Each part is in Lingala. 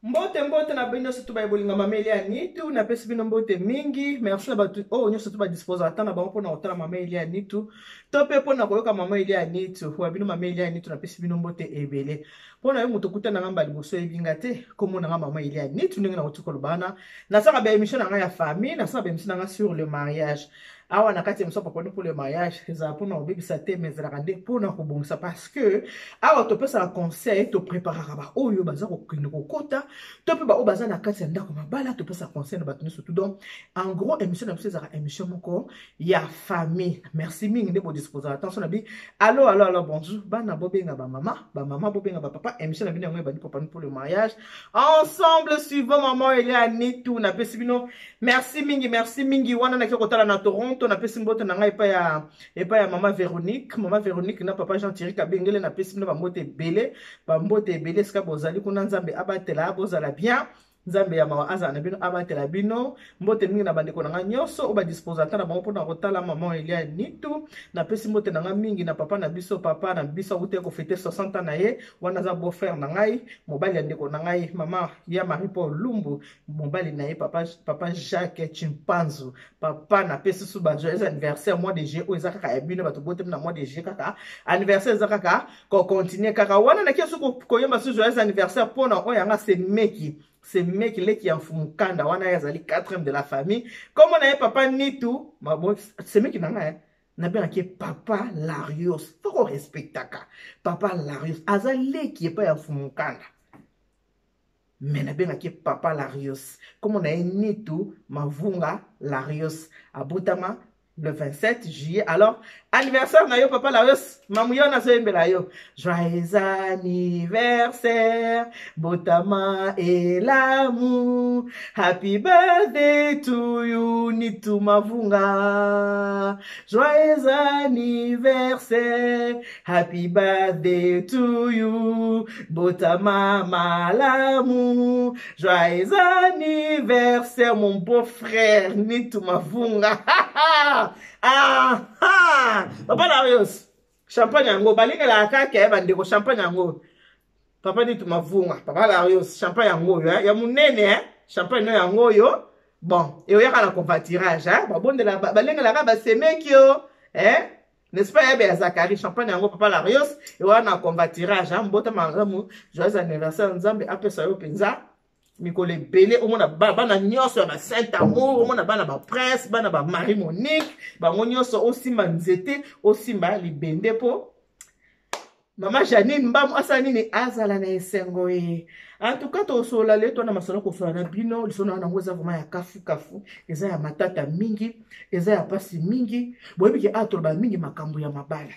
Mbote mbote na bino surtout ba bolinga mameli ya nitu na pesi bino mbote mingi merci na batu nyo surtout ba dispose ata na bango pona otala mameli ya nitu to pe pona koyoka mameli ya nitu wa bino mameli ya nitu na pesi bino mbote ebele pona yo muto kuta na ngamba liboso ebinga te komo na ngamba mameli ya nitu ndenge na kotuko lobana na saka ba émission na nga ya famille na saka ba émission na nga sur le mariage awa na kati émission papa pour le mariage za pona obebisa te mais za rande pona ko bongisa parce que awa to pesa conseil to préparer ba oyo baza ko kinde ko kota to pe ba o baza na kati ya ndako mabala to pesa conseil na bato surtout donc en gros émission na biso za émission moko ya famille merci mingi nde bo disposer attention na bi allo bonjour bana bobenga ba mama bobenga ba papa émission na bino ngwe ba papa pour le mariage ensemble suivant maman Eliane tout na pesi bino merci mingi wana na kiko tala na Toronto na pesi mbote na ngai epa ya mama Véronique na papa Jean-Thierry Kabengele na pesi bino ba mbote ebele ska bozali kuna nzambe abatela bozala bien nzambe ya mawa aza na bino abatela bino mbote mingi na bandeko na nga nyonso oba dispose ata na bango mpona kotala mama Eliane tu na pesi mbote na nga mingi na papa na biso ute ko fete 60 ans na ye wana za beau frère na ngai mobali ya ndeko na ngai mama ya Marie Paul Lumbu mobali na ye papa Jacques Chimpanzu papa na pesi su ba joyeux anniversaire mois de juillet o ezaka ka ya bino bato bote na mois de juillet kaka anniversaire ezaka ka ko continuer kaka wana na kesu ko yema su joyeux anniversaire pona o yanga c'est mec qui en fumukanda wana yazali 4e de la famille comme on a papa Nitu mabo c'est mec qui nanga na bien qui papa Larios faut qu'on respecte papa Larios azali qui est pas en fumukanda mais na bien qui papa Larios comme on a Nitu mavunga Larios abutama le 27 juillet. Alors, anniversaire na yo papa Larios, mamuyo na so embela yo. Joyeux anniversaire, Botama et l'amour. Happy birthday to you, Nitu Mavunga. Joyeux anniversaire, happy birthday to you, Botama Malamu. Joyeux anniversaire, mon beau frère, Nitu Mavunga. Papa Larios champagne yango balinga la kaka bandeko champagne yango papa Nitu Mavunga papa Larios champagne yango ya munene champagne yango yo bon et oya kana compatirage babondela balinga la ba semekio n'est-ce pas ya Zakari champagne yango papa Larios et wana compatirage mbota malamu joyeux anniversaire nzambe apesa yo penza mikole belé au mona bana nyonso ba Saint Amour au mona bana ba Prince bana ba Marie Monique ba nyonso aussi manzete aussi ba libende po mama Janine mbam asani ni azala na esengo e en tout cas to sola le to na masolo ko sola na bino lisona na ngoza vraiment ya kafu eza ya matata mingi eza ya pasi mingi boyebi ke atolo ba mingi makambo ya mabala.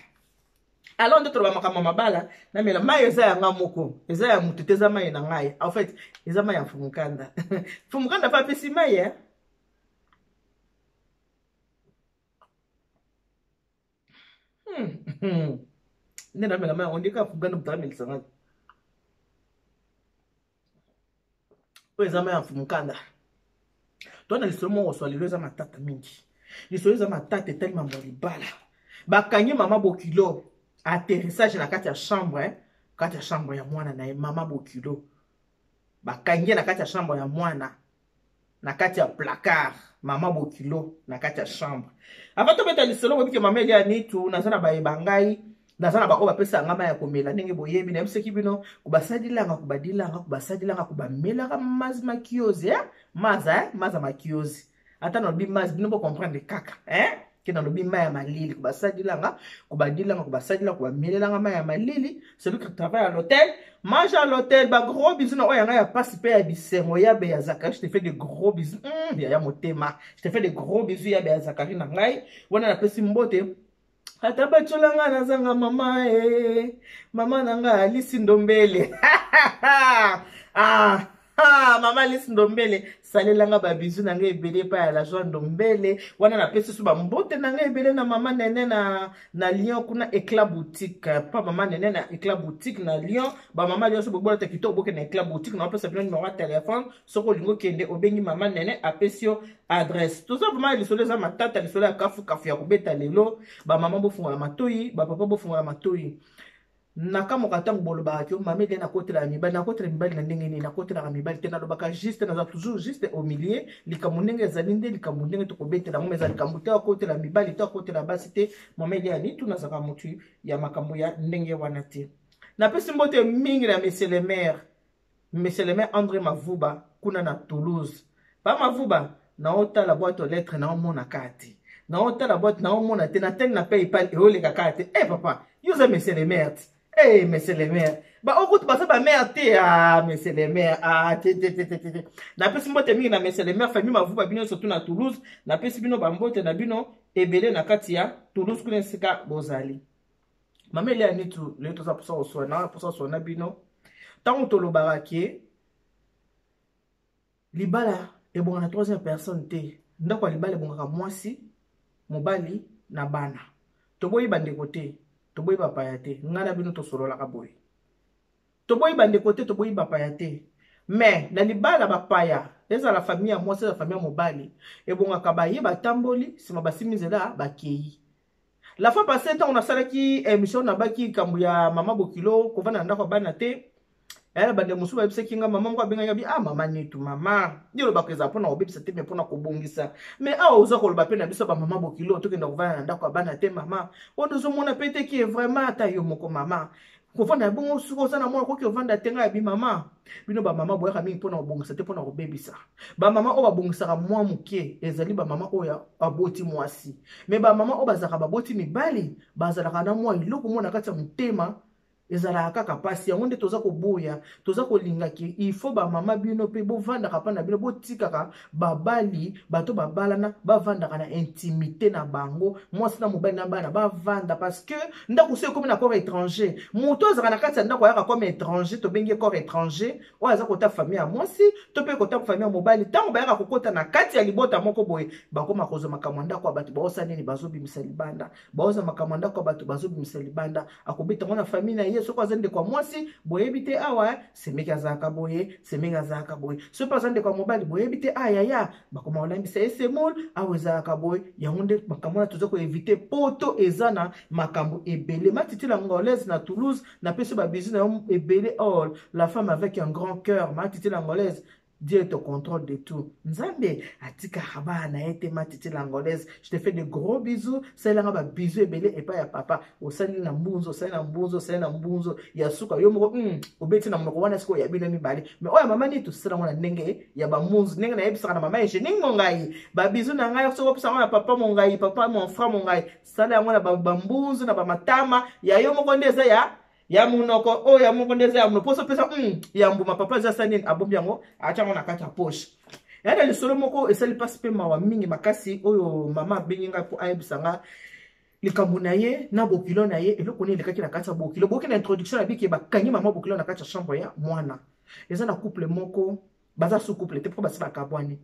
Alors on trouve makambo mabala na mela mai eza ya ngamoko eza ya mututeza mai na ngai en fait eza mai ya fumukanda fumukanda pa pesi mai nena mela mai on dit ka fumukanda mutala milisanga o eza mai ya fumukanda to na lisolo mo so lelo eza matata mingi lisolo eza matata tellement mambo libala bakangi mama bokilo atterrissage na kati ya chambre ya mwana na mama bokilo bakangi na kati ya chambre ya mwana na kati ya placard mama bokilo na kati ya chambre avant to beta lisolo bobike mama Eliane tu nazana ba ebangai nazana ba oba pesa ngama ya komela ndenge boyebi na mseki bino kubasadilanga kubamela ka mazma kiozi maza makiozi ata no bi maz bino bo comprendre kaka kina lobi maya malili kubasadilanga kubamelelanga maya malili celui qui travaille à l'hôtel mange à l'hôtel ba gros bisous na oyanga ya passe pe ya bisengo ya be ya Zakari je te fais de gros bisous ya motema je te fais de gros bisous ya be ya Zakari na ngai wana na pesi mbote ata bacholanga na zanga mama nanga Alice Ndombele mama Alice Ndombele salelanga ba bizu nanga ebele pa ya la joie Ndombele wana na pesi su ba mbote nanga ebele na mama nene na Lyon kuna Éclat boutique pa mama nene na Éclat boutique na Lyon ba mama Lyon so bobola te kito boke na Éclat boutique na pesa bino numéro de téléphone soko lingo kende obengi mama nene apesio adresse tout ça vraiment lisolo za matata lisolo ya kafu ya kubeta lelo ba mama bofunga la matoyi ba papa bofunga la matoyi nakamoka ntango bolobaka ke mameli nakotelaka mibali nakotelaka mibali na ndenge nini nakotelaka mibali te nalobaka juste naza toujours juste au milieu likambo ndenge ezali nde likambo ndenge tokobetela yango eza likambo te akotela mibali te akotela basi te mameli ya nitu nazalaka motu ya makambo ya ndenge wana te napesi mbote mingi na monsieur le maire André Mavuba kuna na Toulouse pa Mavuba naotala boîte aux lettres naomona kati naotala boîte naomona te natenge na PayPal eoleka kati papa yoza monsieur le maire monsieur le maire ba okuti basa ba maire te monsieur le maire te na pesi mbote mingi na monsieur le maire famille Mavuba bino surtout na Toulouse na pesi bino ba mbote na bino ebele na kati ya Toulouse kuna sika bozali mameli ya nitu le toza posa oswana bino tango tolobaka ke libala ebonga na troisième personne te ndako ya libala ebongaka mwasi mobali na bana toboyi bandeko te toboyi bapaya te ngai na bino tosololaka boye toboyi bandeko te toboyi bapaya te mais na libala bapaya ezala famille ya mwasi ezala famille ya mobali ebongaka baye batamboli nsima basimi nzela bakei la fois passée ntango nasalaki émission nabaki kambo ya mama Bokilo kovanda na ndako ya bana te yala bande mosusu bayebisaki nga mama moko abengaki abi mama nitu mama yolobaka eza mpona kobebisa te me mpona kobongisa me awa oza koloba mpe na biso bamama Bokilo tokenda kovanda na ndako ya bana te mama oyo tozomona mpe te ki vraiment ata yo moko mama kovanda bongo suki oza na mwana koki ovanda te ngai abi mama bino bamama boyaka mingi mpona kobongisa te mpona kobebisa bamama oyo babongisaka mwa moke ezali bamama oyo baboti mwasi me bamama oyo bazalaka baboti mibali bazalaka na mwa eloko mwana kati ya motema ezalaka kaka pasi yango nde toza koboya toza kolingaki il faut bamama bino mpe bovandaka mpa na bino botikaka babali bato babalana bavandaka na intimité na bango mwasi na mobali na bana bavanda parce que ndako so ekomi na corps étranger moto azalaka na kati ya ndako ayaka comme étranger tobengi corps étranger oyo aza kota famille ya mwasi to mpe kota famille ya mobali ntango bayaka kokota na kati ya libota moko boye bakoma kozwa makambo ya ndako ya bato baosa nini bazobimisa libanda baoza makambo ya ndako ya bato bazobimisa libanda akobeta ngo na famille na ye soko azande kwa mwasi boyebi te awa semeki azalaka boye semeki azalaka boye soko azande kwa mobali boyebi te ayaya bakoma olambisa ye semol awa ezalaka boye yango nde makambo wana toza koevite poto eza na makambo ebele matiti la ngolaise na Toulouse na pesi babizu na yo ebele or la femme avec un grand cœur matiti la ngolaise Dieu est au contrôle de tout. Nzambe, atika haba na ete matiti l'angolaise. Je te fais de gros bisous. C'est là ba bisous ebele et pas ya papa. Osali na mbunzo, sali na mbunzo, sali na mbunzo. Ya suka yo moko obeti na moko wana siko ya bino mibali. Mais oya mama ni to sala wana ndenge ya ba mbunzo. Ndenge na yebisa na mama ye ningo ngai. Ba bisous na ngai soko pesa wana papa mon ngai, papa mon frère mon ngai. Sala wana ba mbunzo na ba matama. Ya yo moko ndeza ya munoko o ya munoko ndeza ya munoko poso pesa ya mbuma papa za sanini abombi yango acha ngona kata poche yana lisolo moko esali passe pe mawa mingi makasi oyo mama benginga po ayebisanga likambo na ye na Bokilo na ye eloko ni lekaki na kati ya Bokilo boki na introduction na biki bakangi mama Bokilo na kati ya chambre ya mwana eza na couple moko baza sous couple te po basi bakabwani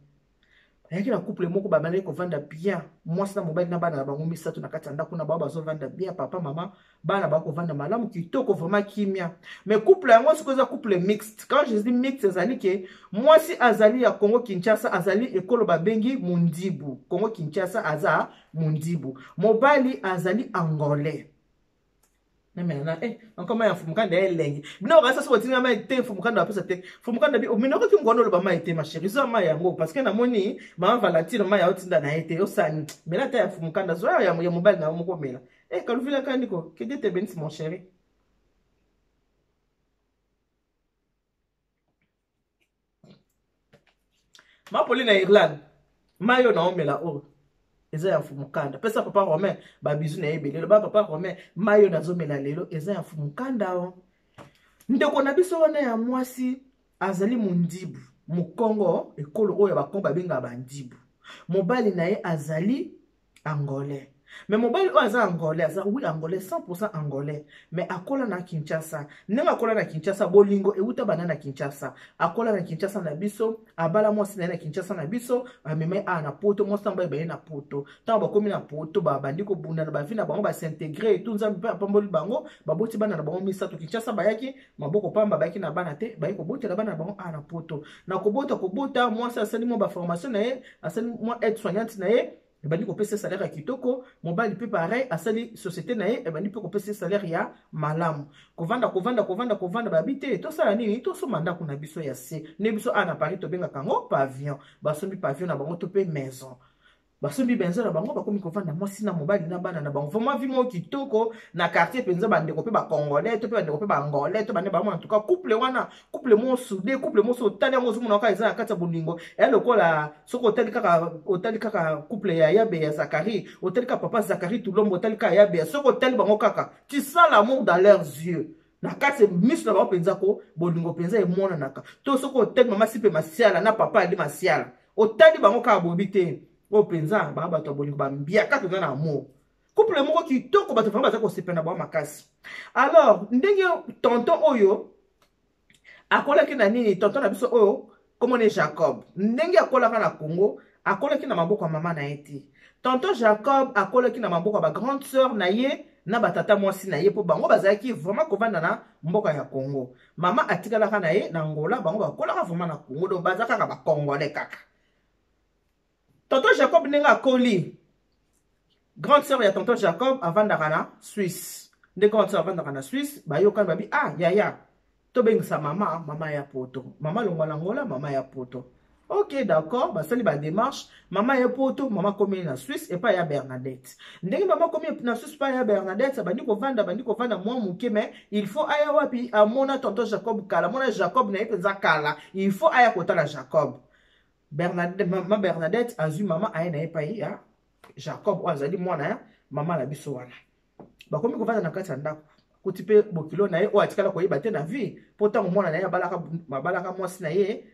yaki na couple moko babandaki kovanda bien mwasi na mobali na bana na bango misato na kati ya ndako na bao bazovanda bien papa mama bana bakovanda malamu kitoko vraiment kimia mais couple yango siko eza couple mixte quand je dis mixte ezali ke mwasi azali ya Congo Kinshasa azali ekolo babengi Mundibu Congo Kinshasa aza Mundibu mobali azali Angolais na encore ya fumukanda elengi bino ka sasa botinga ma ite fumukanda apesa te fumukanda bi omino ko kimgono lo ba ma ite ma chérie zo ma yango parce que na moni mama Valentine ma ya otinda na ite osani mela ta ya fumukanda zo ya mobile na moko mela kaluvila kaniko que Dieu te bénisse mon chéri ma Pauline na Irlande mayo na omela o eza ya fumukanda pesa papa Romain ba bizu na ebele ba papa Romain mayo nazomela lelo eza ya fumukanda o ndeko na biso wana ya mwasi azali Mundibu Mukongo ekolo oyo bakomba benga bandibu mobali na ye azali Angolais mais mobile oyo Angolais aza oui Angolais 100% Angolais mais akola na Kinshasa nenga akola na Kinshasa bolingo euta banana Kinshasa akola na Kinshasa na biso abala mwasi na Kinshasa na biso ameme na poto mwasi mba ba na poto tango bakomi na poto bandi ko bunda na bavina bango ba s'intégrer et tout nzambe pa pamboli bango baboti bana na bango misato Kinshasa bayaki maboko pamba bayaki na bana te bayiko botela bana na bango na poto na kobota mwasi asali mo ba formation na ye asali mo aide soignante na ye ebandi kopesa salaire ya kitoko, mobali pe pareil asali société na ye ebandi pe kopesa salaire ya malamu. Kovanda babi te tosala nini, tosomba ndako na biso ya se. Ne biso ana Paris tobengaka yango pavillon, basombi pavillon na bango to pe maison. Basombi benzo na bango bakomi kovanda mwasi na mobali na bana na bango. Vraiment vie mo kitoko na quartier penza bandeko pe ba congolais to pe bandeko pe ba angolais to bande ba mo en tout cas couple wana, couple mo soudé, couple mo so tani ngo zumu na ka eza na kati ya bolingo. Et lokola soko otali kaka couple ya Yabe ya Zakari, otali ka papa Zakari Tulombo, otali ka Yabe, soko otali bango kaka. Tu sens l'amour dans leurs yeux. Na kati miso na bango penza ko bolingo penza emona naka. To soko otali mama sipe masiala na papa ali masiala. Otali bango ka bobite. O penza ba bato bolingo ba mbiaka to na amour. Couple moko kitoko bato vraiment baza ko sepena ba makasi. Alors ndenge tonton oyo akolaki na nini, tonton na biso oyo comme on est Jacob ndenge akolaka na Congo akolaki na maboko ya mama na eti. Tonton Jacob akolaki na maboko ba grande sœur na ye na batata mwasi na ye po bango bazalaki vraiment kovanda na mboka ya Congo. Mama atikalaka na ye na Angola, bango bakolaka vraiment na Congo, donc bazaka ka ba congolais kaka. Tonton Jacob nenga akoli grande sœur ya tonton Jacob avandaka na Suisse. Nde grande sœur avandaka na Suisse, bayoka babi ah yaya to bengisa mama, mama ya poto. Mama longwa Angola, mama ya poto. Ok, d'accord, basali ba démarche, mama ya poto, mama komi na Suisse et pas ya Bernadette. Ndenge mama komi na Suisse pas ya Bernadette, bandi ko vanda mwa muke, mais il faut aya wapi amona tonton Jacob kala, mona Jacob na yepenza kala. Il faut aya kota la Jacob. Bernadette azui mama aye na epai ya Jacob o azali mwana ya mama la biso wana. Bakomi kovanda na kati ya ndako. Kuti pe bokilo na ye o atikala koyeba te na vie. Pourtant mwana na ye balaka mwasi na ye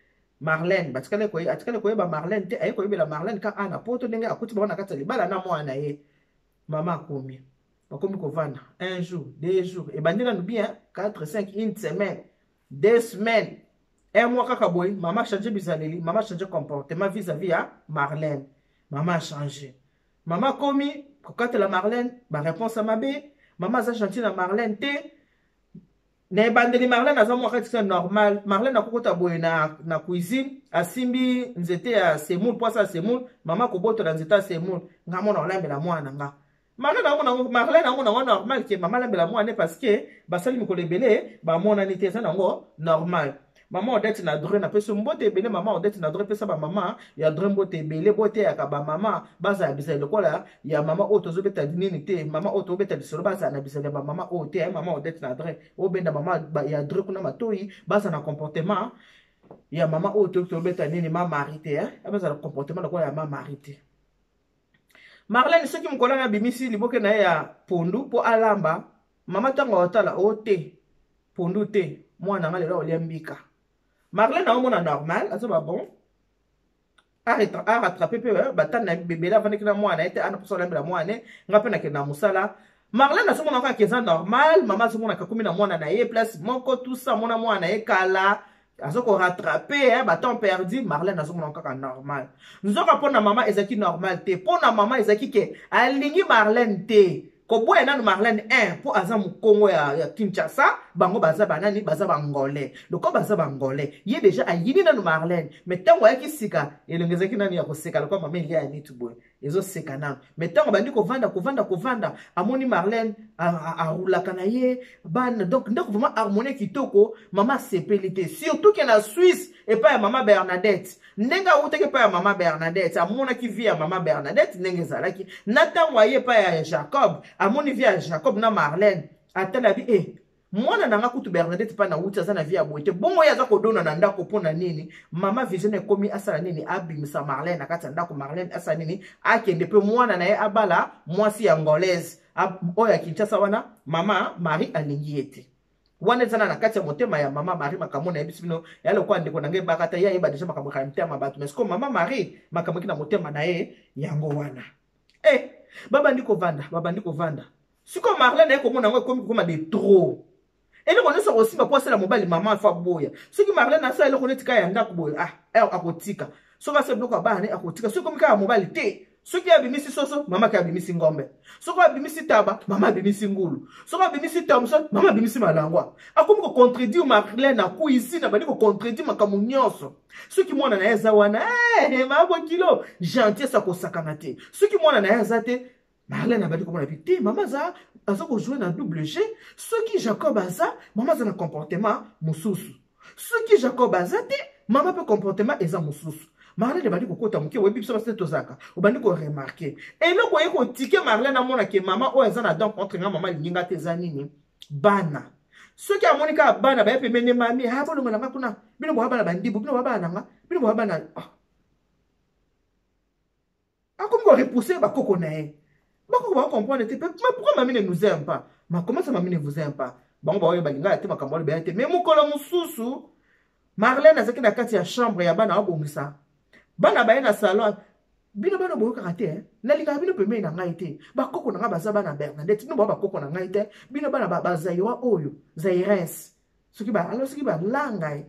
Marlène. Batikala koyeba Marlène te aye koyebela Marlène ka ana poto ndenge akuti ba na kati ya libala na mwana na ye. Mama akomi. Bakomi kovanda un jour, 2 jours et bandina bien 4 5 une semaine, 2 semaines. Un mois kakaboy, maman a changé bizaleli, maman a changé comportement vis-à-vis à Marlène. Maman a changé. Maman commis, quand la Marlène, ma réponse à ma bé, maman a chanté la Marlène te. Ne bandeli Marlène a zamo c'est normal. Marlène a kokota boy na cuisine, a simbi nzete a semoule, poisson à semoule, maman koboto na nzete a semoule. Ngamo na olambe la mwana nga. Marlène a mona normal que maman lambe la mwana parce que basali mikolo belé, ba mona ni te ça nango normal. Maman Odette na dre na peso mbote ebele, maman Odette na dre pesa ba maman ya dre mbote ebele bote ya ka ba maman baza bisa lokola ya maman oto zo beta nini te, maman oto beta bisolo baza na bisa ba maman ote ya maman Odette na dre o benda maman ya dre kuna matoi baza na comportement ya maman oto to beta nini ma marité ya baza na comportement lokola ya ma marité. Marlène soki mukola na bimisi liboke na ya pondu po alamba maman tango otala ote pondu te mwana nga lelo oliambika. Marlène a un normal, a bon. A rattrapé peu, batan na bébé là, vanne na moi na été ana pour la moi ne, ngape na kena musala. Marlène a son encore qui normal, maman son na kakumi na moi na ye place, mon ko tout ça mon moi na ye kala. Azoko rattrapé, bâton perdu, Marlène a son encore normal. Nous avons pour na maman ezaki normal te, pour na maman ezaki ke alingi Marlène te. Kobo ya nanu Marlène 1 pour azam Congo ya Kinshasa, bango baza banani baza bangolais. Loko baza bangolais. Ye déjà ayini nanu Marlène, mais tango ya kisika, elongezaki nani ya koseka loko mama ili ya nitu boy. Ezo seka nanu. Mais tango bandi kovanda, amoni Marlène a roulaka na ye, ban donc ndako vraiment harmonie kitoko, mama sepelité. Surtout que na Suisse et pas ya mama Bernadette. Nenga uteke pa ya mama Bernadette, amona ki via mama Bernadette ndenge zalaki. Natango ye pa ya Jacob, amoni via Jacob na Marlène. Atala bi mwana nanga kutu Bernadette pa na uti aza na via boite. Bongo ya za kodona na ndako pona nini? Mama vision ekomi asala nini abimisa Marlène na kati ndako Marlène asala nini? Akende pe mwana na ye abala mwasi angolaise. Oya Kinshasa wana mama Marie alingi ete. Wane zana na kati ya motema ya mama Marie makamona ya bisibino yale kwa ndeko nange bakata ya yeba deja makamona ya mtema batu mais ko mama Marie makamona na motema na ye yango wana baba ndiko vanda siko Marlène ko mona ngo comme de trop ele ko nso osimba po sala mobali mama fa boya siki Marlène asa ele ko netika ya ndako boya akotika so ba se bloko ba ne akotika siko mika mobali te soki abimisi soso mama ke abimisi ngombe, soki abimisi taba mama abimisi ngulu, soki abimisi Thomson mama abimisi malangwa. Akomi ko contredire Marlène na cuisine bandi ko contredire makambo nyonso. Soki mwana na eza wana mabo kilo gentillesse akosakana te. Soki mwana na eza te Marlène abandi komona te mama za aza ko jouer na double G. Soki Jacob aza mama za na comportement mususu. Soki Jacob aza te mama pe comportement eza mususu. Marlène bandi ko kota muke webi biso basete tozaka obandi ko remarquer eloko yeko tike Marlène amona ke mama o eza na donc contre nga mama linga te za nini bana soki amonika bana ba yepe mene mami ha bolo ngana kuna bino bo bana bandibu bino bana nga bino bo bana akomi ko repousser ba koko na ye bako ba comprendre te mais pourquoi mami ne nous aime pas ma comment ça mami ne vous aime pas bango ba oyo balinga te makambo ba te mais mukolo mususu Marlène azaki na kati ya chambre ya bana abongisa bana baye na salon bino bana boyo karate na linga bino pembe na ngai te bakoko na nga baza bana Bernadette bino bakoko na ngai te bino bana bazaiwa oyo Zaires soki ba alors soki ba langa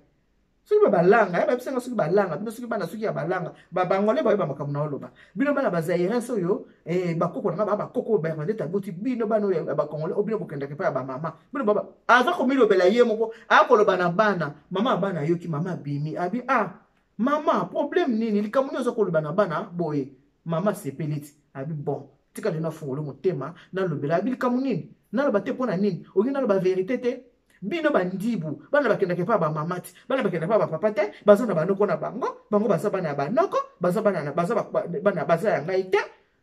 soki ba langa ba bisenga soki ba langa bino soki bana soki ya balanga ba bangole bayo ba makamuna oloba bino bana Zaires oyo bakoko na nga bakoko Bernadette aboti bino bana oyo ba kongole obino bokenda ke pa ba mama bino baba aza ko milo bela ye moko akoloba na bana mama bana yoki mama bimi abi mama problème nini likamuni ozo koloba na bana boye mama sepeliti abi bon tika lena fungolo motema na lobela abi likamuni na loba te pona nini oki na loba vérité te bino bandibu bana bakenda ke pa ba mamati bana bakenda pa ba papa te baza na banoko na bango baza bana ya banoko baza bana baza ya ngai te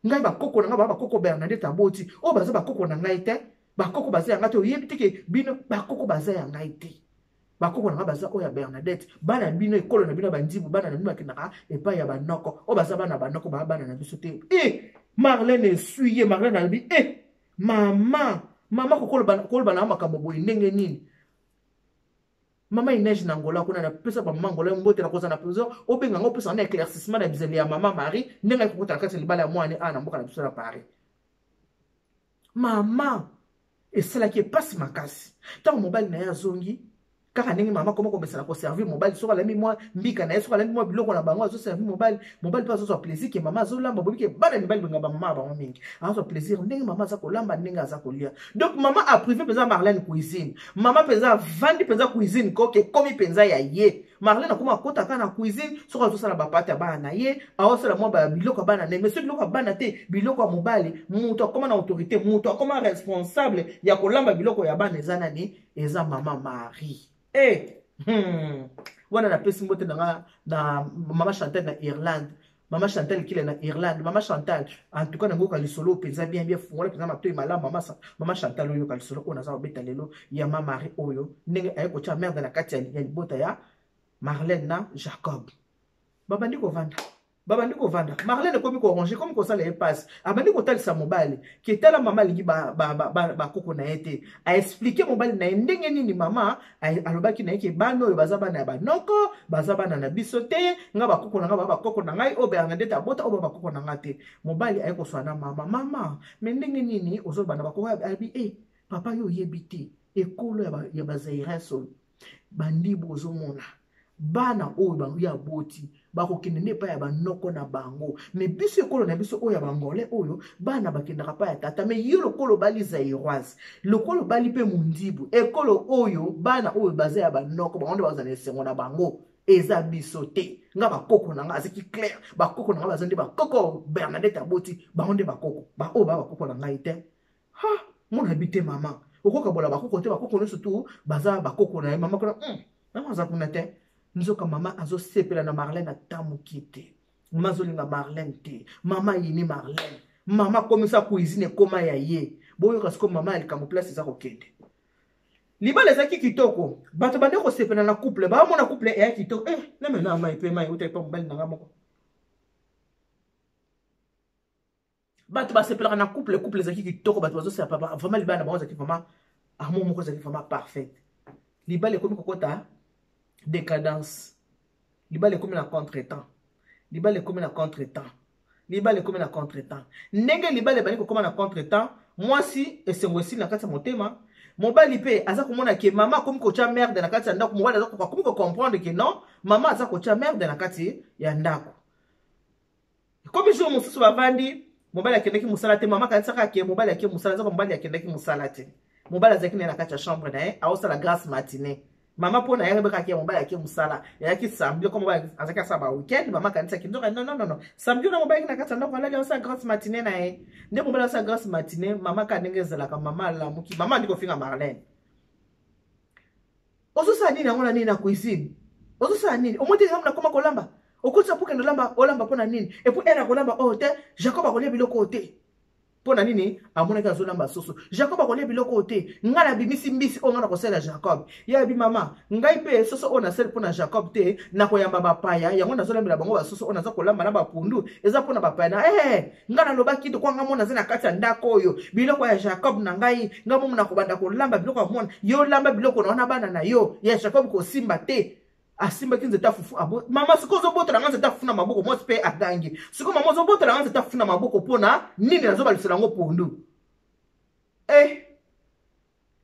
ngai bakoko na nga bakoko Bernadette aboti o baza bakoko na ngai te bakoko baza ya ngai te oyebi te ke bino bakoko baza ya ngai te bakoko na nga baza oya Bernadette bana bino ekolo na bino bandibu bana na bino bakendaka epai ya banoko o baza bana banoko bana na biso te Marlène essuye Marlène alobi mama kokoloba na makambo boye ndenge nini mama ineige na ngola kuna na pesa ba mama ngola mbote na koza na peso obenga ngo pesa na éclaircissement na bizeli ya mama Marie ndenge kokota kati libala ya mwana na mboka na biso na Paris mama esalaki epasi makasi ntango mobali na ye azongi kaka ndenge mama komo komesana ko servir mobali soka la mi moi mbika na soka la mi moi biloko na bango azo servir mobali pa azo plaisir ke mama azo lamba bobi ke bana mibali benga ba mama bango mingi azo plaisir ndenge mama aza ko lamba ndenge aza ko lia donc mama a privé peza Marlène cuisine mama peza vandi peza cuisine koke komi penza ya ye Marlène akoma kota kana cuisine soka azo sala bapata bana na ye azo sala mo ba biloko bana ne mais ce biloko bana te biloko mobali muto akoma na autorité muto akoma responsable ya ko lamba biloko ya bana ezana ni eza mama Marie wana na pesi mbote na mama Chantal na Irlande mama Chantal kile na Irlande mama Chantal en tout cas nango ka lisolo penza bien fongola penza matoyi malamu mama Chantal oyo ka lisolo ona za obeta lelo ya mama Marie oyo ndenge ayeko tia merde na kati ya libota ya Marlène na Jacob babandi ko vanda Marlène komi ko ranger comme ko sala passe abandi ko talisa mobali ki tala mama lingi ba koko na ete a expliquer mobali na ndenge nini mama alobaki na yeke bano oyo baza bana ya banoko baza bana na biso te nga ba koko na nga ba koko na ngai o Bernadette abota o ba koko na nga te mobali ayeko swana mama mais ndenge nini ozo bana ba koko abi papa yo yebite ekolo ya ba Zaires bandibu ozo mona bana oyo bango ya boti bakokende ne pa ya banoko na bango mais biso ekolo na biso oyo ya bangole oyo bana bakendaka pa ya tata mais yo lokolo bali Zairoise lokolo bali pe mundibu ekolo oyo bana oyo baza ya banoko bango nde baza na esengo na bango eza biso te nga bakoko na nga aziki clair bakoko na nga baza nde bakoko Bernadette aboti bango nde bakoko oyo bakoko na ngai te mona bite mama okoka bola bakoko te bakoko nyonso tu baza bakoko na ye mama kuna mama aza kuna te nzoka mama azo sepela na Marlène atamuki te mama azolinga Marlène te mama yini Marlène mama komisa cuisine koma ya ye boyo kasiko mama alikambo place eza kokende libala ezaki kitoko bato bande kosepela na couple baamona couple eya kitoko namena mai pe mai uta epa mobali na nga moko bato basepelaka na couple ezaki kitoko bato bazosepela papa vraiment libala na bango ezaki vraiment amour moko ezaki vraiment parfait libala ekomi kokota décadence libala ekomi na contretemps libala ekomi na contretemps libala ekomi na contretemps ndenge libala ebandi kokoma na contretemps mwasi esengo esili na kati ya motema mobali pe aza komona ke mama akomi kotia merde na kati ya ndako mobali akomi kocomprendre ke non mama aza kotia merde na kati ya ndako Comme jour mosusu bavandi mobali akendaki musala te mama kanisaka ke mobali ake musala nzaka mobali akendaki musala te mobali azalaki na kati ya chambre na ye aosala grâce matinée mama mpona ye rebeka ke mobali ake musala eyaki samedi ko mobali azalaki asala ba weekend mama kanisaki nzoka non samedi na mobali na kati ya ndako alali aosala grâce matinée na ye nde mobali aosala grâce matinée mama ka ndenge ezalaka mama alamuki mama andi kofinga Marlène ozosala nini yango na nini na cuisine ozosala nini omoti yango nakoma kolamba okutisa mpo kende olamba mpo na nini epuis ere akolamba oyo te Jacob akolia biloko oyo te mpo na nini amonaki azolamba soso Jacob akolia biloko oyo te ngai nabimisi mbisi oyo ngai nakosala Jacob ye abi mama ngai mpe soso oyo nasali mpo na Jacob te nakoyamba bapaya yango nazolambela bango basoso oyo naza kolamba na bapundu eza mpo na bapaya na ngai nalobaki to kwa ngai mona aza na kati ya ndako oyo biloko ya Jacob na ngai momo nakobanda kolamba biloko ya mwana yo lamba biloko naona bana na yo ya Jacob kosimba te asimba ki nzeta fufu abo mama siko ozobotela nga nzeta fufu na maboko mwasi mpe agangi siko mama ozobotela nga nzeta fufu na maboko mpona nini nazobalisela yango pondu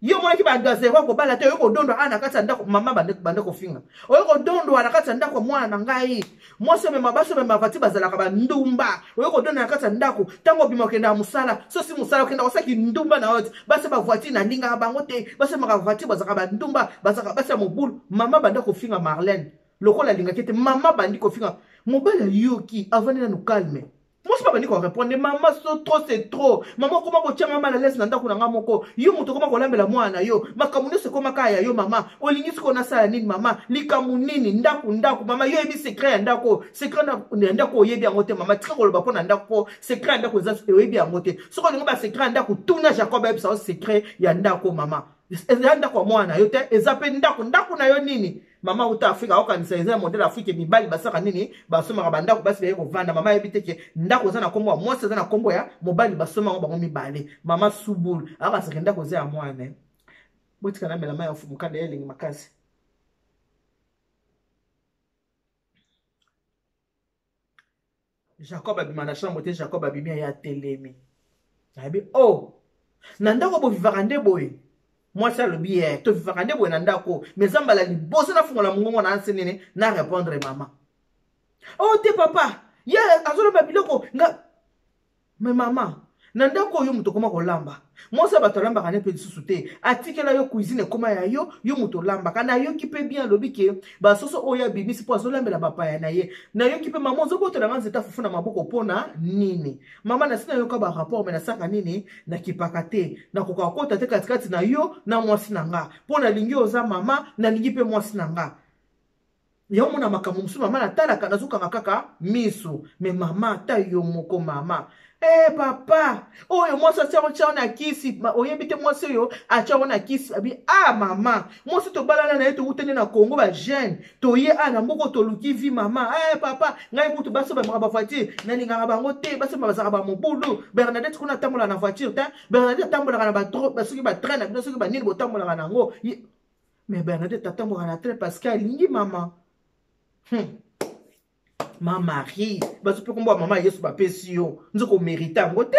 yo monaki bagazerwa kobala te oyo kodondwa ana kati ya ndako mama bande kofinga oyo kodondwa na kati ya ndako mwana na ngai mwasi omema basi omema vati bazalaka bandumba oyo kodondwa na kati ya ndako ntango obima okenda ya mosala sosi mosala okenda kosaki ndumba na oyo basi bavwati na lingaka bango te basi omaka vati bazalaka bandumba bazalaka basi ya mobulu mama bande kofinga Marlène lokola alingaki te mama bandi kofinga mobali ayoki avandi nanu calme moi pas venir répondre maman trop c'est trop maman comment ko tianga mal à l'aise nanda kuna ngamoko yo muto comment ko lambela mwana yo makamune se koma kaya yo mama olingi siko na sala nini mama likamu nini ndaku mama yo ebi secret ndako secret ndako yebi angote mama tika ko loba pona ndako secret ndako za yebi angote soko ningo ba secret ndako tuna Jacob ebi sa secret ya ndako mama ndako mwana yo te ezape ndako na yo nini mama uta Afrika okanisa eza modèle Afrique mibali basaka nini basomaka bandako basi baye kovanda mama yebiteke ndako za na kombo ya mwasi za na kombo ya mobali basoma ngo bango mibale mama subul aka saka ndako za ya mwana botika na mela maya fumu kanda yelingi makasi Jacob abima na chambre te Jacob abimia ya telemi abi oh na ndako bo vivaka nde boye moi ça le bien to vivaka nde boye na ndako mais zambala liboso na fungola mungongo na ansenene na répondre maman oh te papa ya azoloba biloko nga mais maman na ndako yo muto koma kolamba moi ça batolamba kana pe lisusu te atikela yo cuisine koma ya yo muto lamba kana yo kipe bien lobike ba soso oya bimisi po azolambela bapaya na ye na yo kipe maman zobotela manzi ta fufu na maboko pona nini mama na sina yo ka ba rapport mais na saka nini na kipaka te na kokakota te katikati na yo na mwasi na nga pona lingi oza mama na lingi pe mwasi na nga yo mona makambo musu mama na talaka nazukanga kaka miso mais mama ta yo moko mama papa oyo mwasi atia na kisi oyebi te mwasi oyo atia na kisi abi mama mwasi tobalana na ye tokutene na Congo ba jeune toye na mboko toluki vi mama papa ngai kutu baso bamaka ba voiture nalingaka bango te baso bazaka ba mobulu Bernadette kuna tambola na voiture te Bernadette tambola na ba soki ba train na bino soki ba nini botambola na ngo mais Bernadette tambola na train parce que alingi mama ma mari baso pe kombo mama yesu ba pesi yo nzoko mériter ngo te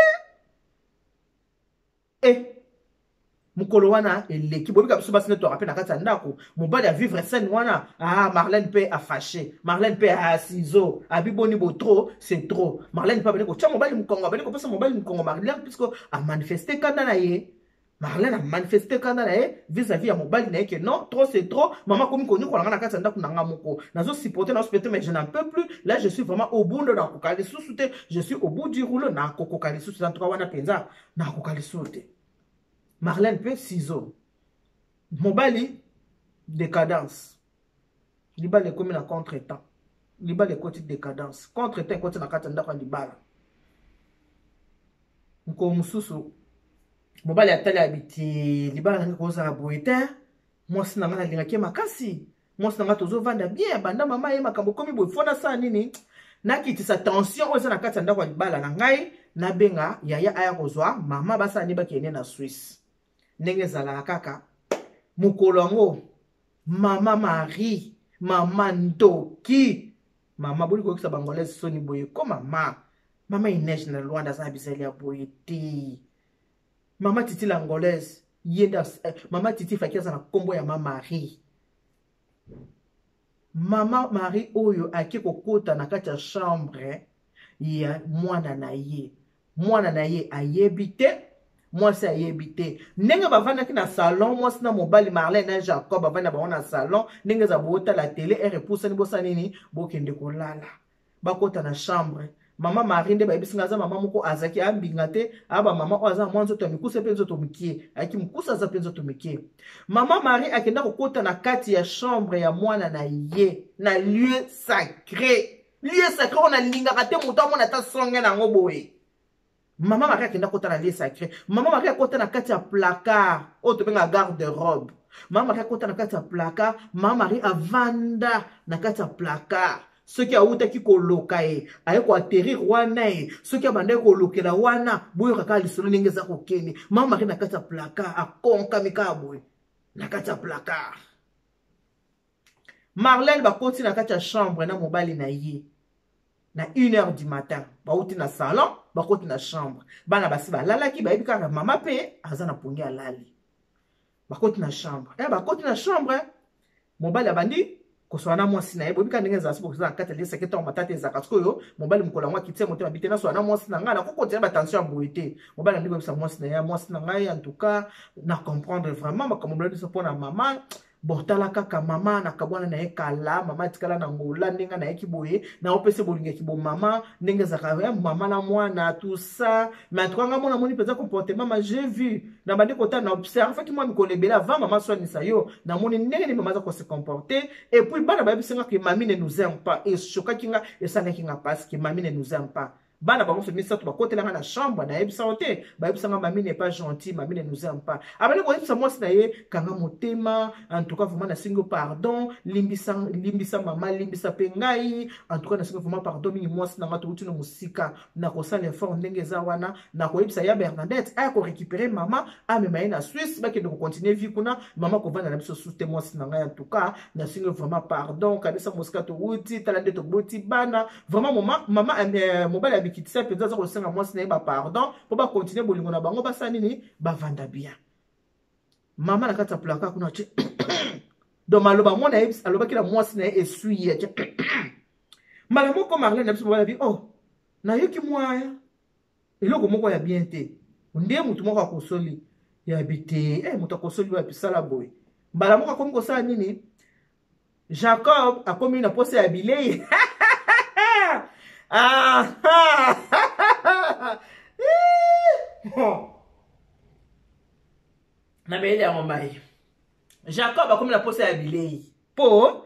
mukolo wana eleki bobika biso basi neto rappel na kati ya ndako mobali a vivre scène wana Marlène pe a fâché Marlène pe a ciseau abiboni bo trop c'est trop Marlène pa bene ko tia mobali mukongo bene ko pesa mobali mukongo Marlène puisque a manifesté kanda na ye Marlène a manifesté kanda na ye vis-à-vis ya mobali na ye que non trop c'est trop maman komi koni ko na kati ya ndako na nga moko nazo supporter mais je n'en peux plus là je suis vraiment au bout de la kokali sous-souté je suis au bout du rouleau na kokali sous en tout cas wana penza na kokali sous-souté Marlène pe ciseau mobali décadence libala ekomi na contre-temps libala ekoti décadence contre-temps ekoti na kati ya ndako ya libala mko mususu mobali atali abiti libala nangi kozala boye te mwasi na nga nalingaki makasi mwasi na nga tozovanda bien banda mama ye makambo komi boye fona sa nini nakitisa tension oyo eza na kati ya ndako ya libala na ngai nabenga yaya aya kozwa mama basala ni bakende na Suisse ndenge ezalaka kaka mokolo yango mama Marie mama Ndoki mama boli kokisa bangolaise soni boye ko mama Inès na Rwanda za biseli ya boye te mama Titi l'angolaise yenda mama Titi fakiza na kombo ya mama Marie mama Marie oyo ake kokota na kati ya chambre ya mwana na ye. Mwana na ye ayebite, mwasi ayebite. Ndenge bavandaki na salon, mwasi na mobali Marlène na Jacob bavanda bango na salon, ndenge za bota la télé repoussa ni bosa nini bokende kolala. Bakota na chambre. Mama Marie nde bayebisinga aza mama moko azaki ambinga te, aba mama o aza mwa nzoto mikuse pe nzoto mikie, aki mkusa aza pe nzoto mikie. Mama Marie akenda kokota na kati ya chambre ya mwana na ye, na lieu sacré. Lieu sacré on a lingaka te muto amona ta songe na ngoboye. Mama Marie akenda kota na lieu sacré. Mama Marie akota na kati ya placard, o to benga garde-robe. Mama Marie akota na kati ya placard, Mama Marie avanda na kati ya placard. Ce qui a outaki koloka e, aye ko atterrir wana e, ce qui a bandé kolokela wana, boyo kaka lisolo ndenge za kokeni. Mama Marie na kati ya placard, akonka mikabwe na kati ya placard. Marlène bakoti na kati ya chambre na mobali na ye. Na 1h du matin, bauti na salon, bakoti na chambre. Bana basi balalaki bayebi kaka mama pe aza na pongi alali. Bakoti na chambre. Bakoti na chambre, mobali abandi koswana mwasi na ye bobika ndenge za sibo kosana kati lesa keto matata ezaka skoyo mobali mukola mwa kitie motema bitena swana mwasi na ngala koko tena ba tension boité mobali ndiko bisa mwasi na ya mwasi na ngai en tout cas na comprendre vraiment makambo mobali so pona mama bortala kaka mama na kabwana na ye kala mama tikala na ngola ndenge na ye kiboye na opese bolinga kibo mama ndenge za ka mama na mwana tout ça mais twanga mona moni peza comportement ma j'ai vu na bandi kota na observe fait moi mikolebela va mama so ni sayo na moni ndenge ni mama za ko se comporter et puis bana ba bisenga que mami ne nous aime pas et choka kinga et ça kinga parce que mami ne nous aime pas. Bana bango se misa to bakote la na chambre na yebisa ote ba yebisa mami n'est pas gentil, mami ne nous aime pas. Abali ko yebisa mwasi na ye kanga motema en tout cas vraiment na singo pardon limbisa mama limbisa pengai en tout cas na singo vraiment pardon mingi mwasi na ngato uti no musika na ko sala effort ndenge za wana na ko yebisa ya Bernadette a ko récupérer mama a mema na Suisse ba ke de continuer vie kuna mama ko vanda na biso sous mwasi na ngai en tout cas na singo vraiment pardon kabisa musika to uti talande to boti bana vraiment mama mobile kitisa penza za kosenga mwasi na ba pardon po ba continuer bolingo na bango basa nini ba vanda bien mama na kata plaka kuna che do maloba mona ebis aloba kila mwasi na essuie che mala moko Marlène na biso ba bi oh na yoki mwaya eloko moko ya bien te ndiye mutu moko akosoli ya bité mutu akosoli wa pisala boy mbala moko akomi kosala nini Jacob akomi na pose ya bilei na mele ya ngomai Jacob akomi na pose ya bilei po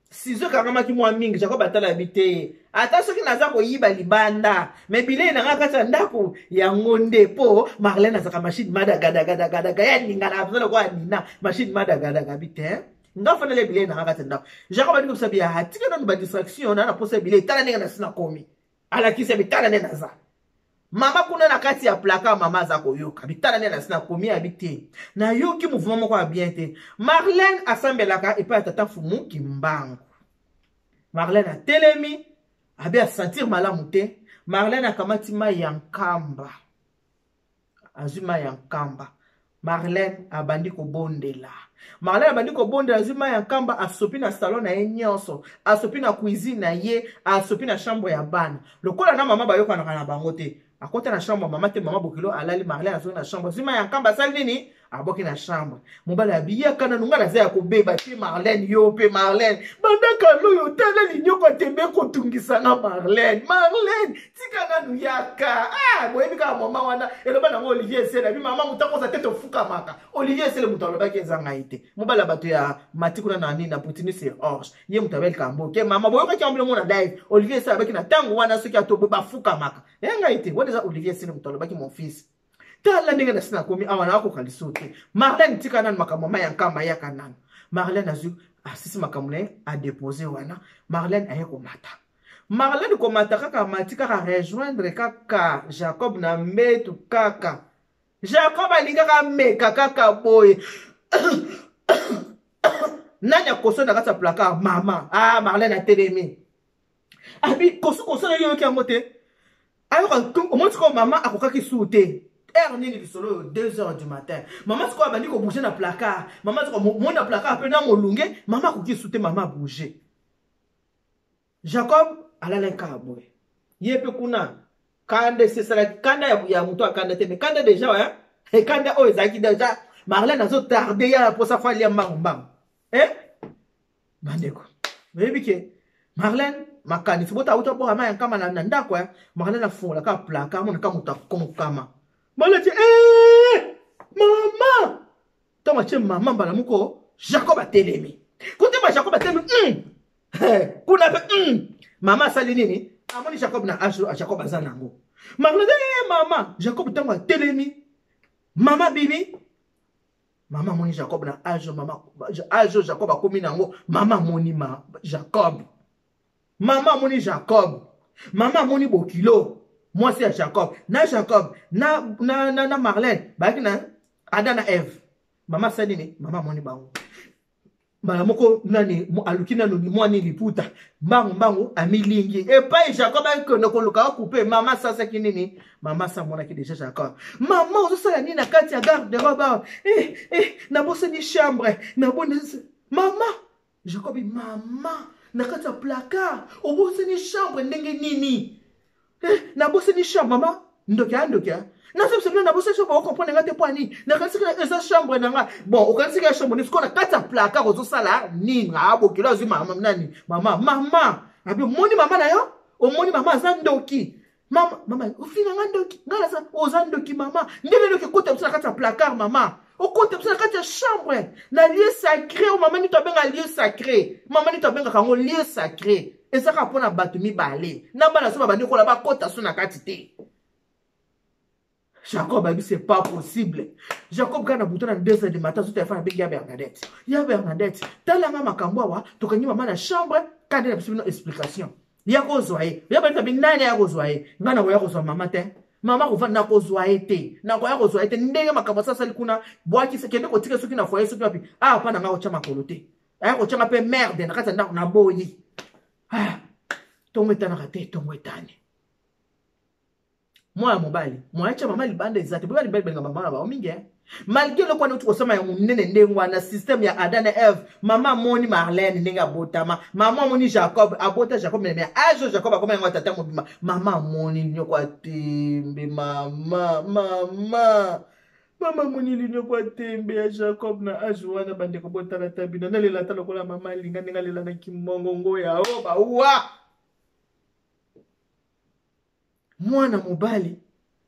sizo kakamaki mwa mingi Jacob atala bite ata soki naza koyiba libanda me bilei na ngaka kata ndako ya ngonde po Marlène azaka machine madagadaga ya ningana abzala kwa nina machine madagadaga bite nga fana le bilei na ngaka kata ndako Jacob adiko sabia hatika na ba distraction na pose ya bilei tala ninga na sina komi ala kisa bitala ne naza mama kuna na kati ya plaka mama za koyoka bitala ne na sina komi habite na yoki mouvement moko ya bien te Marlène asambelaka et pas tata fumu kimbangu Marlène a telemi abi a sentir malamu te Marlène akamati mai ya nkamba azuma ya nkamba Marlène abandi ko bondela Marlène abandi ko bondela azuma ya nkamba asopi na salon na ye nyonso asopi na cuisine na ye asopi na chambre ya bana lokola na mama bayoka na bango te akota na chambre mama te mama bokilo alali Marlène asopi na chambre azuma ya nkamba sali nini aboki na chambre mobala abiya kana nunga na zaya kobeba te Marlène yo pe Marlène bandaka loyo tala linyoko tembe kotungisa na Marlène tika na nuyaka boyebi ka mama wana eloba na Olivier Sele bi mama mutakoza te to fuka maka Olivier Sele mutaloba ke zanga ite mobala bato ya matikuna na nini na Poutine c'est Orge ye mutabel kambo ke mama boyoka ki ambile mona live Olivier Sele abaki na tango wana soki atobo ba fuka maka yanga ite what is that Olivier Sele mutaloba ki mon fils tala ndenge na sina komi awana ako kalisote Marlène tika nan makambo maya nkamba ya kanana Marlène azu asisi makambo ne a déposer wana Marlène aye komata Marlène komata kaka matika ka rejoindre kaka Jacob na mbetu kaka Jacob alinga ka meka kaka boy nanya koso na kata plaka mama Marlène a telemi abi koso na yo ki amote ayo ka omontiko mama akokaki soute nini lisolo 2h du matin maman siko abandi ko bouger na placard maman siko mon na placard pe na molunge maman ko ki soute maman bouger Jacob alala nkaboy Yepe kuna kanda c'est ça kanda ya muto akanda te mais kanda déjà hein et kanda o ezaki déjà Marlène azo tarder ya pour sa fali ya mbang bandeko mebi ke Marlène makani fubota auto pour ama kama na ndako ya Marlène afunga ka plaka mona ka muta konkama Marlène maman toma che maman bala muko Jacob atelemi kote ma Jacob atelemi kuna pe maman sali nini amoni Jacob na ajo Jacob azanango Marlène maman Jacob tango atelemi mama bibi mama moni Jacob na ajo mama ajo Jacob akomi nango mama moni Jacob mama moni Jacob mama moni bokilo moi c'est Jacob na Jacob na Marlène baki na Adam na Eve mama sali ni mama moni bango bala moko nani alukina no mwani liputa mbangu amilingi et pas Jacob ko no koluka couper mama sasa kinini mama sa mona ki déjà Jacob mama ozo sala ni na kati ya garde robe na bosse ni chambre na bonne mama Jacob mama na kati ya placard o bosse ni chambre ndenge nini na bosse ni chambre mama ndokia na se bien na bosse chambre o comprendre ngate poani na kati ya esa chambre nanga bon o kati ya chambre ni ko na kati ya placard ozo sala ni ngabo kilo azu mama nani mama abi moni mama na yo o moni mama zandoki mama ufina ngandoki ngala sa o zandoki mama ndele ndoki kote msala kati ya placard mama o kote msala kati ya chambre na lieu sacré o mama ni to benga lieu sacré mama ni to benga kango lieu sacré ezaka pona bato mibale na bana so babandi kola ba kota so na kati te Jacob a dit c'est pas possible. Jacob quand a bouton à 2h du matin sur téléphone avec Bernadette. Ya Bernadette, t'as la maman Kamboa, tu connais maman la chambre, quand elle a besoin d'explication. Ya Rozoye, ya ben tabi nani ya Rozoye. Ngana wa Rozoye maman te. Maman ko na Rozoye te. Na ko ya Rozoye te ndenge makabasa sali kuna boaki se kende ko tika soki na foyer soki wapi. Ah pa na nga ocha makolo te. Aya ko changa pe merde na kata na boyi. Ah. Tongo etana kate tongo etani. Moi mobali moi cha mama libanda ezate bwa libali benga mama ba ominge malgré le kwano tukosoma ya munene ndengwa na système ya Adam na Eve mama moni Marlène ndenge abotama mama moni Jacob abota Jacob mais ajo Jacob akoma ngwa tata mobima mama moni nyoko atembe mama moni linyoko atembe ya Jacob na ajo wana bande ko botala tabina na lela talo kola mama linga ndinga lela na kimongo ngoya o ba wa mwana mobali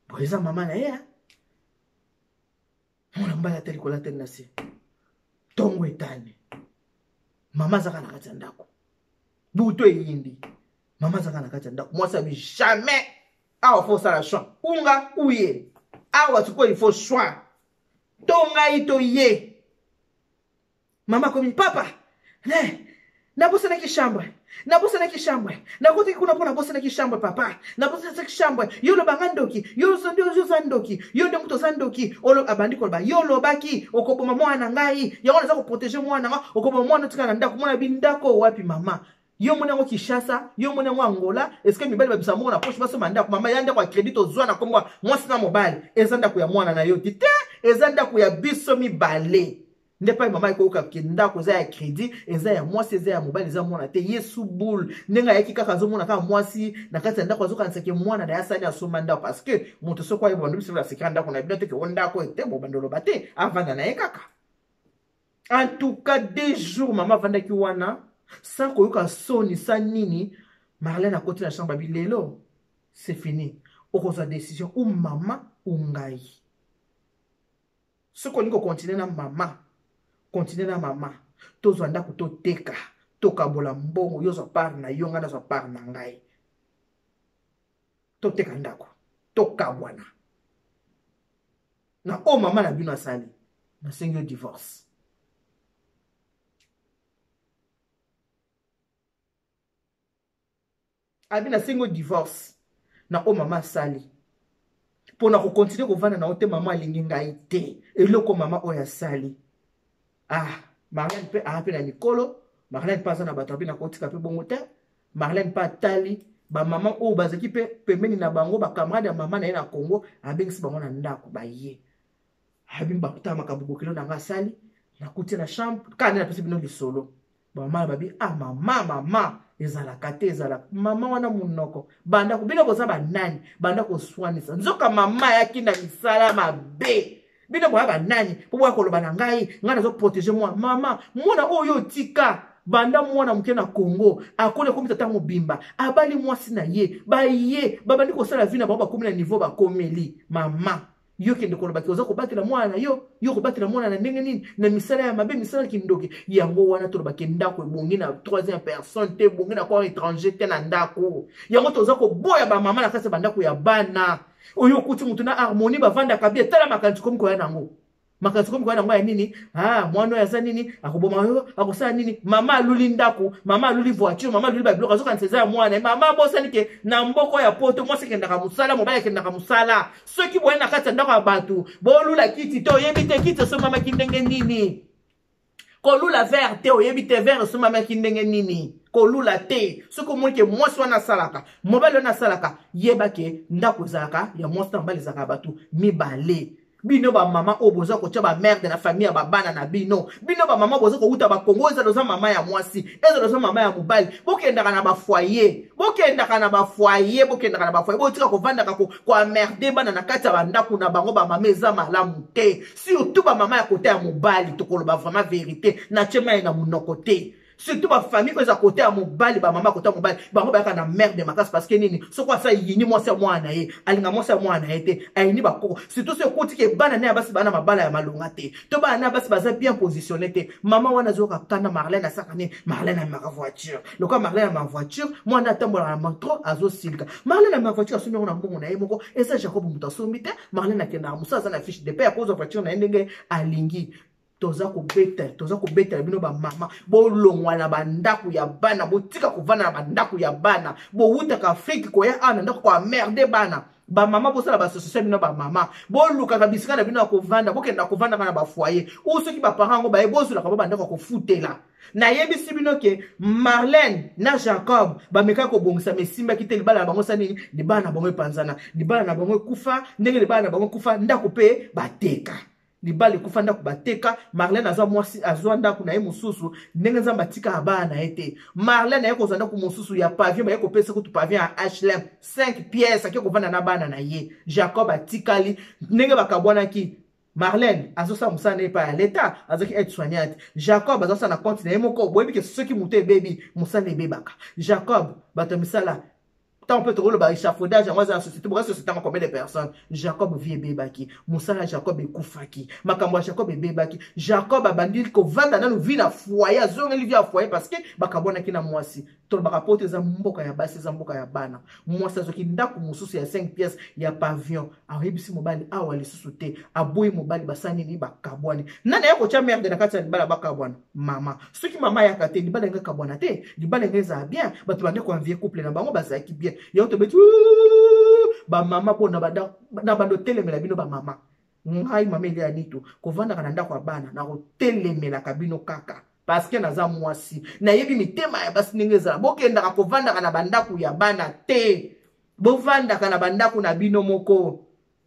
boeza mama na ya mwana mobali atali kola tena nasi tongo etane mama zaka na kati ndako buto yindi mama zaka na kati ndako moi ça bi jamais awa faut ça la choix unga uye awa tuko il faut choix tonga ito ye mama komi papa na bossa na ki chambre na bossa na ki chambre na kote kuna pona bossa na ki chambre papa na bossa na ki chambre yo lo bangandoki yo zandoki yo de muto zandoki olo abandi kolba yo lo baki okoboma mwana ngai yango naza ko protéger mwana nga okoboma mwana tika na ndako mwana bindako wapi mama yo mwana ngo Kishasa yo mwana ngo Angola est-ce que mibali babisa mwana poche baso mandako mama yanda kwa credit ozwa na komwa mwasi na mobali ezanda ku ya mwana na yo tite ezanda ku ya biso mibale ndepa mama ikoka ndako za ya credit eza ya mwasi eza ya mobali eza mwana te yesu boule ndenga yaki kaka zo mwana kaka mwasi na kati ya ndako azoka nseke mwana da yasani asoma ndako parce que moto soko ayi bondu bisela sekanda ndako na bino te ke ndako ete bo bandolo bate avanda na ekaka en tout cas des jours mama vanda ki wana sans koyoka soni sa nini Marlène a côté la chambre bilelo c'est fini okoza décision ou mama ou ngai ce qu'on continue na mama continue na mama tozwa ndako toteka tokabola mbongo yozo par na yonga na zo par na ngai toteka ndako tokabwana na o mama na bino asali na sengo divorce abina sengo divorce na o mama asali pona ko continuer ko vana na ote mama alingi ngai te eloko mama o ya sali. Marlène pe a na Nicolo, Marlène pas na bato na kotika pe bongo te, Marlène pas tali, ba maman o bazaki pe pembeni na bango ba camarade ya maman na ye na Congo, abengisi bango na ndako ba ye. Abim ba kuta makabugo kilo na ngasali, na kuti na chambre, kana na pesi bino lisolo. Mama babi ah mama ezalaka te ezalaka mama wana munoko banda ko bino kozaba nani banda ko swanisa nzoka mama yaki na misala mabe bino boya nani po boya koloba na ngai ngana zo protéger moi mama mwana oyo tika banda mwana muke na Congo akole komita tango bimba abali mwasi na ye baye babandi ko sala vina ba komi na niveau ba komeli mama yo kende koloba ki oza kobatela mwana yo kobatela mwana na ndenge nini na misala ya mabe misala kindoki yango wana toloba ke ndako ebongi na troisième personne te bongi na kwa étranger te na ndako yango toza ko boya ba mama na kasa bandako ya bana oyo kuti mutu na harmonie bavanda kabie tala makanzi komi ko ya nango makanzi komi ko ya nango ya nini ah mwana ya za nini akoboma yo akosala nini mama aluli ndako mama aluli voiture mama aluli ba biloko azoka nseza ya mwana mama bosani ke na mboko ya poto mwasi kendaka musala mobali kendaka musala soki boye na kati ya ndako ya bato bolula kiti to yebi te kiti so mama kindenge nini kolula verre te oyebi te verre so mama kindenge nini kolula te soki omoni ke mwasi wana asalaka mobali wana asalaka yeba ke ndako ezalaka ya mwasi na mobali ezalaka bato mibale bino ba mama o boza ko tia ba merde na famille ba bana na bino ba mama boza ko uta ba Kongo ezaloza mama ya mwasi ezaloza mama ya mobali bokendaka na ba foyer bokendaka na ba foyer botika ko vandaka ko merde bana na kati ya bandako na bango ba mama eza malamu te surtout ba mama ya kota ya mobali tokoloba vraiment vérité na chema na munoko te surtout ba famille ko za côté à mobali ba mama côté à mobali ba ba na merde makasi parce que nini so quoi ça yini moi c'est moi na ye alinga moi c'est moi na été ayini ba ko surtout ce côté que bana na basi bana mabala ya malonga te to bana basi baza bien positionné te mama wana zo ka kana Marlène asakani Marlène a ma voiture le quoi Marlène a ma voiture moi na tambola na metro azo silka Marlène a ma voiture asumi na mbongo na ye moko et ça Jacob mutasombi te Marlène a kena musa za na fiche de paie à cause de voiture na ndenge alingi toza ko beta bino ba mama bo longwa na bandako ya bana bo tika kovana na bandako ya bana bo wuta ka Afrique ko ya ana ndako kwa merde bana ba mama bo sala ba association bino ba mama bo luka ka bisika na bino ko vanda bo kenda ko vanda kana ba foyer ou ceux qui ba parents ngo ba bo sala ka ba bandako ko futela na yebisi bino ke Marlène na Jacob ba meka ko bongisa mesimba kite libala na bango sanini libala na bango panzana libala na bango kufa ndenge libala na bango kufa ndako pe bateka libali kufanda kubateka Marlène azwa mwasi azwa ndaku na ye mususu ndenge nzamba tika abana ete Marlène yako zanda ku mususu ya pavillon yako pesa kutu pavillon à HLM 5 pièces akiko vanda na bana na ye Jacob atikali ndenge bakabwana ki Marlène azosa musana pa l'état azoki être soignante Jacob azosa na compte na ye moko boyebi ke soki muté baby musana bebaka Jacob batomisala tant on peut trouver le échafaudage moi dans la société pour la société combien de personnes Jacob vie bebaki musala Jacob ekufaki makambo Jacob bebaki Jacob abandil ko vanda na vie na foyer azonga li vie à foyer parce que bakabona kina mwasi to bakapote za mboka ya basi za mboka ya bana mwasi azoki ndako mususu ya 5 pièces ya pavillon ahebisi mobali awa lisusu te aboyi mobali basani ni bakabwani nana yako cha merde na kati ya libala bakabwana mama soki mama ya kate libala nga kabwana te libala nga za bien batu bande ko envier couple na bango bazaki bien ya to betu ba mama pona na bando telemela bino ba mama ngai mama ile anito kovanda kana ndako bana na ko telemela kabino kaka parce que naza mwasi na yebi mitema ya basi ningeza bokenda ka kovanda kana bandaku ya bana te bovanda kana bandaku na bino moko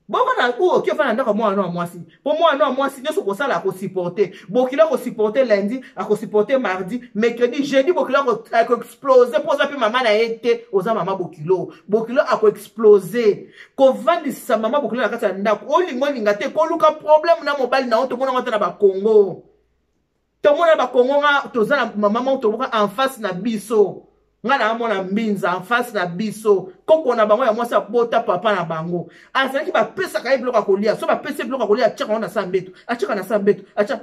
bovana ko fana ndako mwana wa mwasi po mwana wa mwasi nyoso ko sala ko supporter bokila ko supporter lundi ako supporter mardi mercredi jeudi bokila ko exploser poza pe mama na ete oza mama bokilo ako exploser ko vandisa mama bokila na kata ndako olingo linga te ko luka problème na mobile na oto mona ngata na ba Congo to mona ba Congo nga tozana mama to boka en face na biso nga na mona mbinza en face na biso koko na bango ya mwasi bota papa na bango azalaki ba pesa ka bloka kolia so ba pesa bloka kolia chaka na sambeto achaka na sambeto acha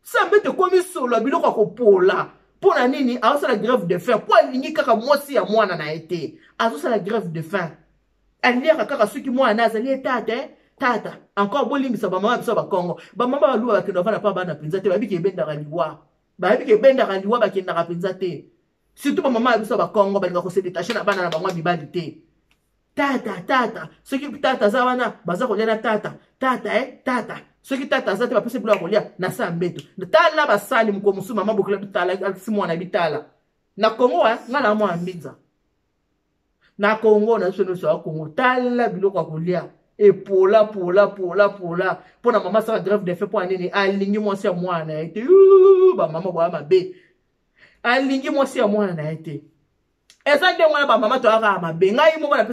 sambeto komi solo biloko kopola pona nini azosala grève de faim po alingi kaka mwasi ya mwana na ete azosala grève de faim aliaka kaka soki mwana azali tata encore bolimbisa ba mama biso ba Kongo ba mama ba luwa bakenda vana pa bana pinza te babiki ebendaka liwa bakenda pinza te surtout ba mama biso ba Kongo balinga ko se détacher na bana na bango bibali te tata soki tata za wana baza ko lia tata soki tata za te ba pese bula ko lia na sambeto tala basali mko musu mama bokula bitala si mwana bitala na Kongo ngala mwa mbinza na Kongo na sono so Kongo tala biloko ko lia et pola pona mama sa grève de fait pour nini alingi mwasi ya mwana ete ba mama ba mabe alingi mwasi ya mwana na ete eza nde mwana ba mama to aka mabenga imo na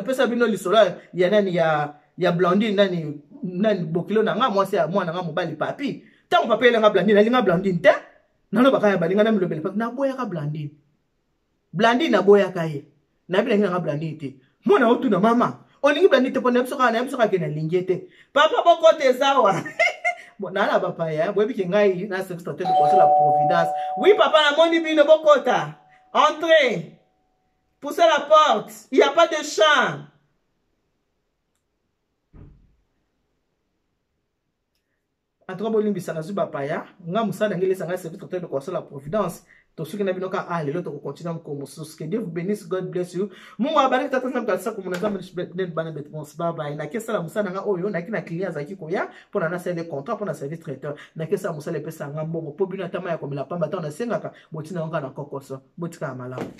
pesa bino lisolo ya nani ya Blandine nani bokilo na nga mwasi ya mwana nga mobali papi tango papa elenga Blandine alinga Blandine te nalo bakaya balinga na milobele papi na boya ka Blandine na boya ka ye na bi nga Blandine te mwana otu na mama olingi Blandine te pona biso ka kena lingete papa boko te zawa nana papa ya boyebi ke ngai na secrétaire de conseil la Providence oui papa na moni bino bokota entrez poussez la porte il y a pas de champ entre bolimbisa na zuba paya nga musala ngeli sanga secrétaire de conseil la Providence to suki na binoka lelo to continuer comme sus que Dieu vous bénisse, God bless you mungu abariki tata na kabisa comme naza mnet bana betmos baba na kesa la musala nga oyo na kina client zaki koya pona na service contrat pona service traiteur na kesa musala pesa nga mbongo po bino tama ya komela pamba ta na sengaka botina nga na kokoso botika malamu.